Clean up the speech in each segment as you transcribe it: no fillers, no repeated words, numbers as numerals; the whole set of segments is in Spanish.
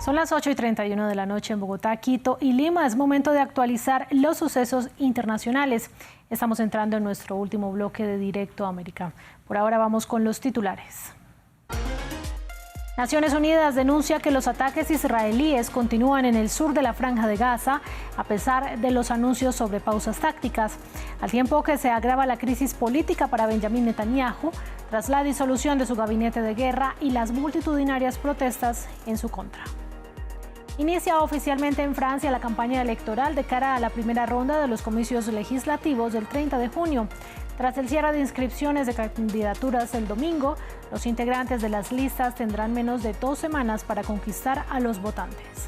Son las 8:31 de la noche en Bogotá, Quito y Lima. Es momento de actualizar los sucesos internacionales. Estamos entrando en nuestro último bloque de Directo América. Por ahora vamos con los titulares. Naciones Unidas denuncia que los ataques israelíes continúan en el sur de la Franja de Gaza, a pesar de los anuncios sobre pausas tácticas, al tiempo que se agrava la crisis política para Benjamín Netanyahu tras la disolución de su gabinete de guerra y las multitudinarias protestas en su contra. Inicia oficialmente en Francia la campaña electoral de cara a la primera ronda de los comicios legislativos del 30 de junio. Tras el cierre de inscripciones de candidaturas el domingo, los integrantes de las listas tendrán menos de 2 semanas para conquistar a los votantes.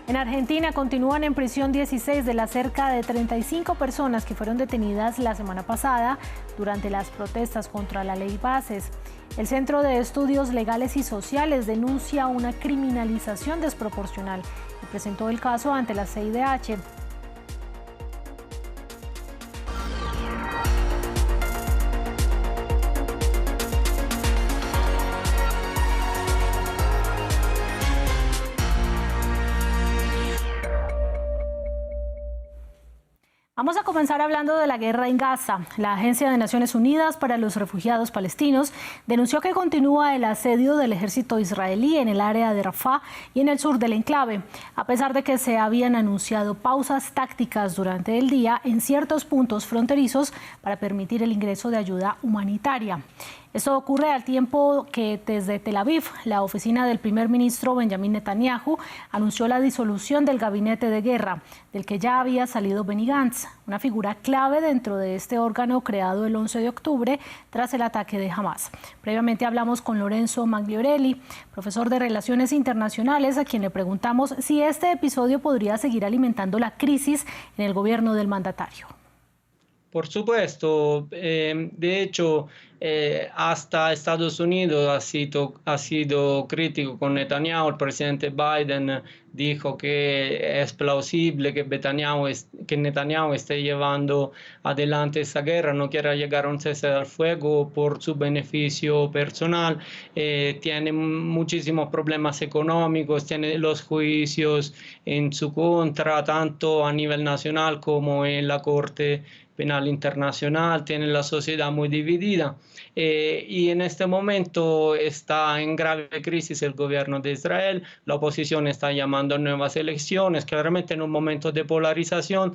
En Argentina continúan en prisión 16 de las cerca de 35 personas que fueron detenidas la semana pasada durante las protestas contra la ley Bases. El Centro de Estudios Legales y Sociales denuncia una criminalización desproporcional y presentó el caso ante la CIDH. Vamos a comenzar hablando de la guerra en Gaza. La Agencia de Naciones Unidas para los Refugiados Palestinos denunció que continúa el asedio del ejército israelí en el área de Rafah y en el sur del enclave, a pesar de que se habían anunciado pausas tácticas durante el día en ciertos puntos fronterizos para permitir el ingreso de ayuda humanitaria. Esto ocurre al tiempo que desde Tel Aviv, la oficina del primer ministro Benjamín Netanyahu anunció la disolución del gabinete de guerra, del que ya había salido Benny Gantz, una figura clave dentro de este órgano creado el 11 de octubre tras el ataque de Hamas. Previamente hablamos con Lorenzo Magliorelli, profesor de Relaciones Internacionales, a quien le preguntamos si este episodio podría seguir alimentando la crisis en el gobierno del mandatario. Por supuesto, de hecho, hasta Estados Unidos ha sido crítico con Netanyahu. El presidente Biden dijo que es plausible que Netanyahu esté llevando adelante esta guerra, no quiera llegar a un cese al fuego por su beneficio personal. Tiene muchísimos problemas económicos, tiene los juicios en su contra, tanto a nivel nacional como en la Corte Penal Internacional, tiene la sociedad muy dividida y en este momento está en grave crisis el gobierno de Israel. La oposición está llamando a nuevas elecciones, claramente en un momento de polarización,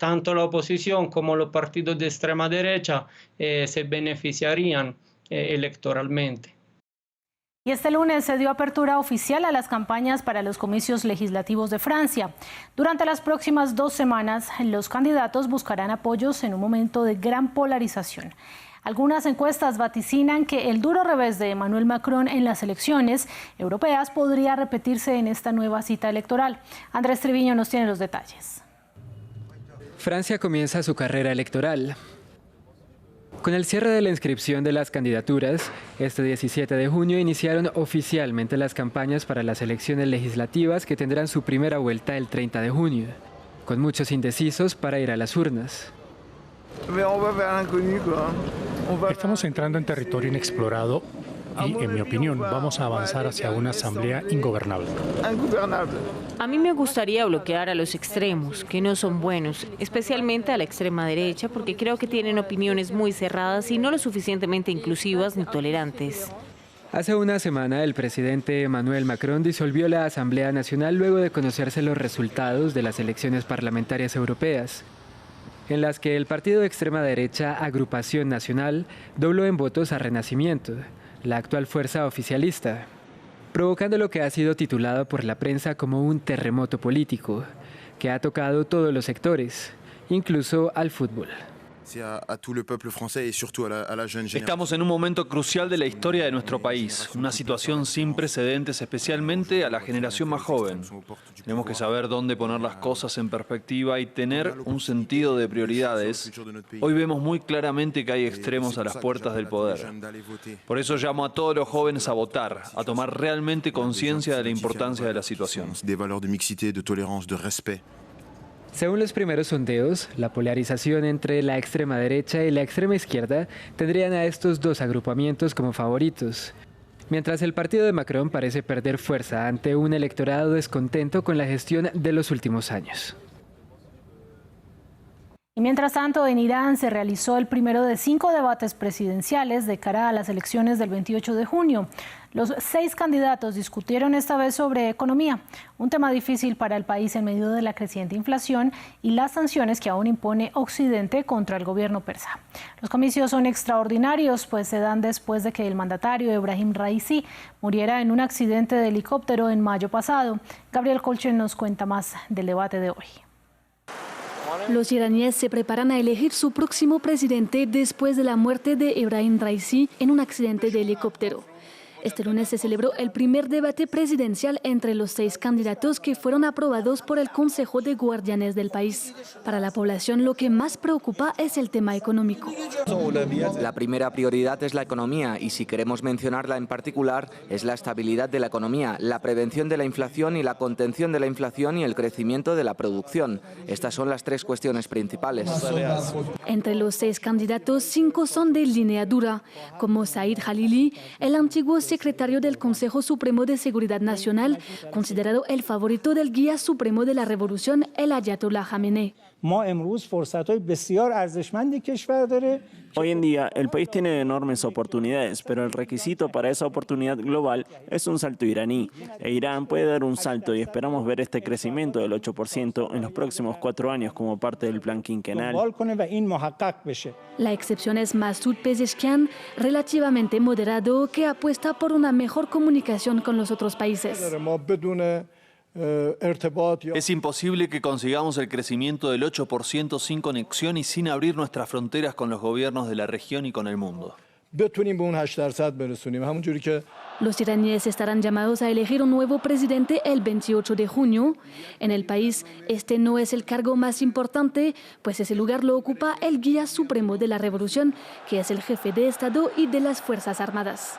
tanto la oposición como los partidos de extrema derecha se beneficiarían electoralmente. Y este lunes se dio apertura oficial a las campañas para los comicios legislativos de Francia. Durante las próximas 2 semanas, los candidatos buscarán apoyos en un momento de gran polarización. Algunas encuestas vaticinan que el duro revés de Emmanuel Macron en las elecciones europeas podría repetirse en esta nueva cita electoral. Andrés Triviño nos tiene los detalles. Francia comienza su carrera electoral. Con el cierre de la inscripción de las candidaturas, este 17 de junio iniciaron oficialmente las campañas para las elecciones legislativas que tendrán su primera vuelta el 30 de junio, con muchos indecisos para ir a las urnas. Estamos entrando en territorio inexplorado y, en mi opinión, vamos a avanzar hacia una asamblea ingobernable. A mí me gustaría bloquear a los extremos, que no son buenos, especialmente a la extrema derecha, porque creo que tienen opiniones muy cerradas y no lo suficientemente inclusivas ni tolerantes. Hace una semana, el presidente Emmanuel Macron disolvió la Asamblea Nacional luego de conocerse los resultados de las elecciones parlamentarias europeas, en las que el partido de extrema derecha Agrupación Nacional dobló en votos a Renacimiento, la actual fuerza oficialista, provocando lo que ha sido titulado por la prensa como un terremoto político, que ha tocado todos los sectores, incluso al fútbol. Estamos en un momento crucial de la historia de nuestro país, una situación sin precedentes, especialmente a la generación más joven. Tenemos que saber dónde poner las cosas en perspectiva y tener un sentido de prioridades. Hoy vemos muy claramente que hay extremos a las puertas del poder. Por eso llamo a todos los jóvenes a votar, a tomar realmente conciencia de la importancia de la situación. Según los primeros sondeos, la polarización entre la extrema derecha y la extrema izquierda tendrían a estos dos agrupamientos como favoritos. Mientras el partido de Macron parece perder fuerza ante un electorado descontento con la gestión de los últimos años. Y mientras tanto, en Irán se realizó el primero de 5 debates presidenciales de cara a las elecciones del 28 de junio. Los 6 candidatos discutieron esta vez sobre economía, un tema difícil para el país en medio de la creciente inflación y las sanciones que aún impone Occidente contra el gobierno persa. Los comicios son extraordinarios, pues se dan después de que el mandatario Ebrahim Raisi muriera en un accidente de helicóptero en mayo pasado. Gabriel Colchen nos cuenta más del debate de hoy. Los iraníes se preparan a elegir su próximo presidente después de la muerte de Ebrahim Raisi en un accidente de helicóptero. Este lunes se celebró el primer debate presidencial entre los 6 candidatos que fueron aprobados por el Consejo de Guardianes del país. Para la población, lo que más preocupa es el tema económico. La primera prioridad es la economía y, si queremos mencionarla en particular, es la estabilidad de la economía, la prevención de la inflación y la contención de la inflación y el crecimiento de la producción. Estas son las 3 cuestiones principales. Entre los 6 candidatos, 5 son de línea dura, como Said Jalili, el antiguo secretario del Consejo Supremo de Seguridad Nacional, considerado el favorito del guía supremo de la revolución, el Ayatollah Jamenei. Hoy en día el país tiene enormes oportunidades, pero el requisito para esa oportunidad global es un salto iraní. E Irán puede dar un salto y esperamos ver este crecimiento del 8% en los próximos 4 años como parte del plan quinquenal. La excepción es Masoud Pezeshkian, relativamente moderado, que apuesta por una mejor comunicación con los otros países. Es imposible que consigamos el crecimiento del 8% sin conexión y sin abrir nuestras fronteras con los gobiernos de la región y con el mundo. Los iraníes estarán llamados a elegir un nuevo presidente el 28 de junio. En el país, este no es el cargo más importante, pues ese lugar lo ocupa el guía supremo de la revolución, que es el jefe de Estado y de las Fuerzas Armadas.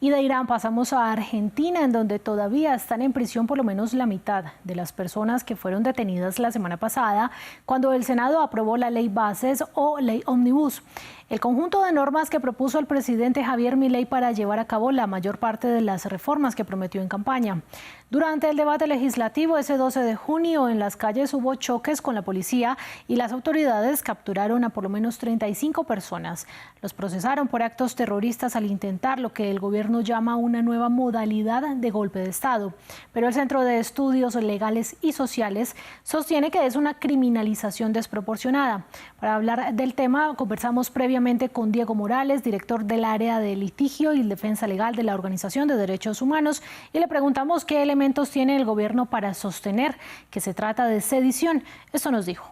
Y de Irán pasamos a Argentina, en donde todavía están en prisión por lo menos la mitad de las personas que fueron detenidas la semana pasada cuando el Senado aprobó la ley Bases o ley Omnibus. El conjunto de normas que propuso el presidente Javier Milei para llevar a cabo la mayor parte de las reformas que prometió en campaña. Durante el debate legislativo ese 12 de junio en las calles hubo choques con la policía y las autoridades capturaron a por lo menos 35 personas. Los procesaron por actos terroristas al intentar lo que el gobierno llama una nueva modalidad de golpe de Estado. Pero el Centro de Estudios Legales y Sociales sostiene que es una criminalización desproporcionada. Para hablar del tema conversamos previamente con Diego Morales, director del área de litigio y defensa legal de la Organización de Derechos Humanos, y le preguntamos qué elementos tiene el gobierno para sostener que se trata de sedición. Esto nos dijo.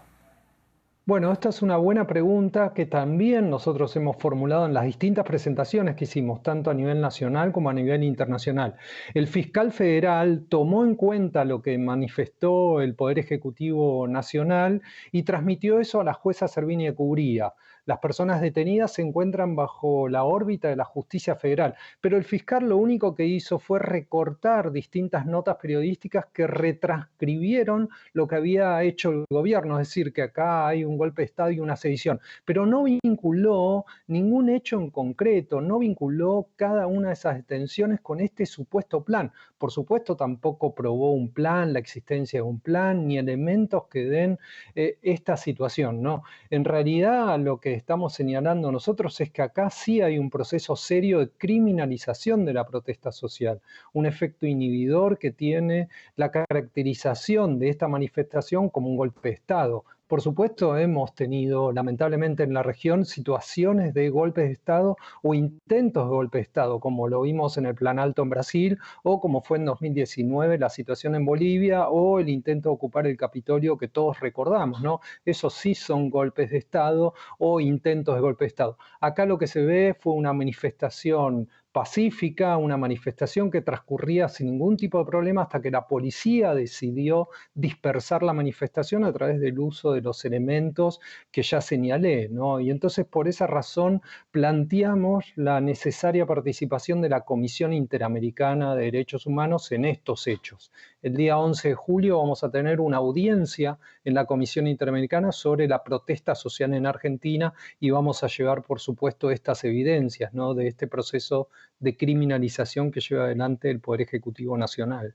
Bueno, esta es una buena pregunta que también nosotros hemos formulado en las distintas presentaciones que hicimos, tanto a nivel nacional como a nivel internacional. El fiscal federal tomó en cuenta lo que manifestó el Poder Ejecutivo Nacional y transmitió eso a la jueza Servini Cubría. Las personas detenidas se encuentran bajo la órbita de la justicia federal, pero el fiscal lo único que hizo fue recortar distintas notas periodísticas que retranscribieron lo que había hecho el gobierno, es decir, que acá hay un golpe de Estado y una sedición, pero no vinculó ningún hecho en concreto, no vinculó cada una de esas detenciones con este supuesto plan. Por supuesto, tampoco probó un plan, la existencia de un plan, ni elementos que den esta situación, ¿no? En realidad, lo que estamos señalando nosotros es que acá sí hay un proceso serio de criminalización de la protesta social, un efecto inhibidor que tiene la caracterización de esta manifestación como un golpe de Estado. Por supuesto, hemos tenido lamentablemente en la región situaciones de golpes de Estado o intentos de golpe de Estado, como lo vimos en el Plan Alto en Brasil, o como fue en 2019 la situación en Bolivia, o el intento de ocupar el Capitolio que todos recordamos, ¿no? Esos sí son golpes de Estado o intentos de golpe de Estado. Acá lo que se ve fue una manifestación pacífica, una manifestación que transcurría sin ningún tipo de problema hasta que la policía decidió dispersar la manifestación a través del uso de los elementos que ya señalé, ¿no? Y entonces por esa razón planteamos la necesaria participación de la Comisión Interamericana de Derechos Humanos en estos hechos. El día 11 de julio vamos a tener una audiencia en la Comisión Interamericana sobre la protesta social en Argentina y vamos a llevar, por supuesto, estas evidencias, ¿no?, de este proceso de criminalización que lleva adelante el Poder Ejecutivo Nacional.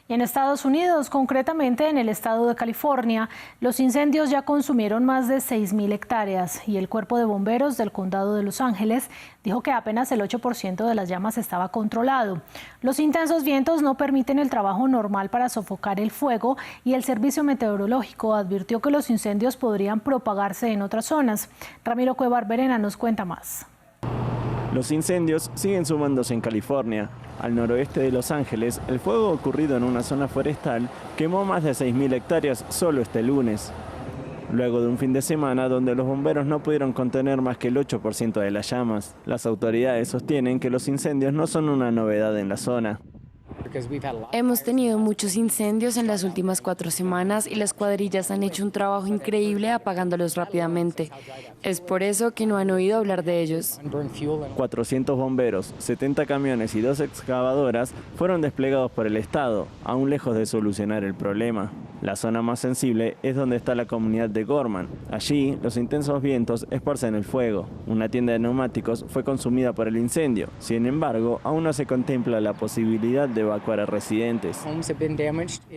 Y en Estados Unidos, concretamente en el estado de California, los incendios ya consumieron más de 6.000 hectáreas y el Cuerpo de Bomberos del Condado de Los Ángeles dijo que apenas el 8% de las llamas estaba controlado. Los intensos vientos no permiten el trabajo normal para sofocar el fuego y el Servicio Meteorológico advirtió que los incendios podrían propagarse en otras zonas. Ramiro Cuevar Verena nos cuenta más. Los incendios siguen sumándose en California. Al noroeste de Los Ángeles, el fuego ocurrido en una zona forestal quemó más de 6.000 hectáreas solo este lunes. Luego de un fin de semana donde los bomberos no pudieron contener más que el 8% de las llamas. Las autoridades sostienen que los incendios no son una novedad en la zona. Hemos tenido muchos incendios en las últimas 4 semanas y las cuadrillas han hecho un trabajo increíble apagándolos rápidamente. Es por eso que no han oído hablar de ellos. 400 bomberos, 70 camiones y 2 excavadoras fueron desplegados por el Estado, aún lejos de solucionar el problema. La zona más sensible es donde está la comunidad de Gorman. Allí, los intensos vientos esparcen el fuego. Una tienda de neumáticos fue consumida por el incendio. Sin embargo, aún no se contempla la posibilidad de evacuar a residentes.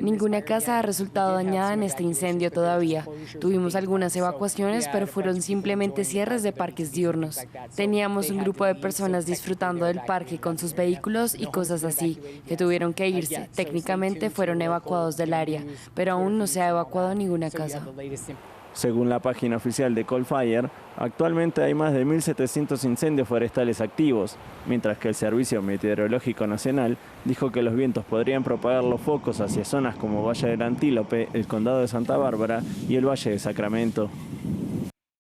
Ninguna casa ha resultado dañada en este incendio todavía. Tuvimos algunas evacuaciones, pero fueron simplemente cierres de parques diurnos. Teníamos un grupo de personas disfrutando del parque con sus vehículos y cosas así, que tuvieron que irse. Técnicamente fueron evacuados del área, pero aún no se ha evacuado ninguna casa. Según la página oficial de Coal Fire, actualmente hay más de 1.700 incendios forestales activos, mientras que el Servicio Meteorológico Nacional dijo que los vientos podrían propagar los focos hacia zonas como Valle del Antílope, el Condado de Santa Bárbara y el Valle de Sacramento.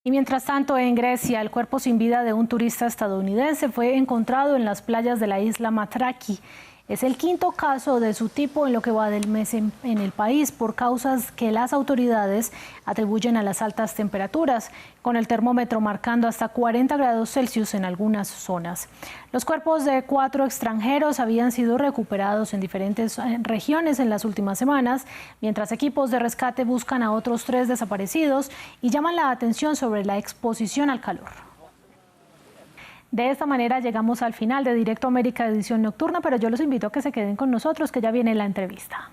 Y mientras tanto, en Grecia, el cuerpo sin vida de un turista estadounidense fue encontrado en las playas de la isla Matraki. Es el 5º caso de su tipo en lo que va del mes en el país por causas que las autoridades atribuyen a las altas temperaturas, con el termómetro marcando hasta 40 grados Celsius en algunas zonas. Los cuerpos de 4 extranjeros habían sido recuperados en diferentes regiones en las últimas semanas, mientras equipos de rescate buscan a otros 3 desaparecidos y llaman la atención sobre la exposición al calor. De esta manera llegamos al final de Directo América edición nocturna, pero yo los invito a que se queden con nosotros, que ya viene la entrevista.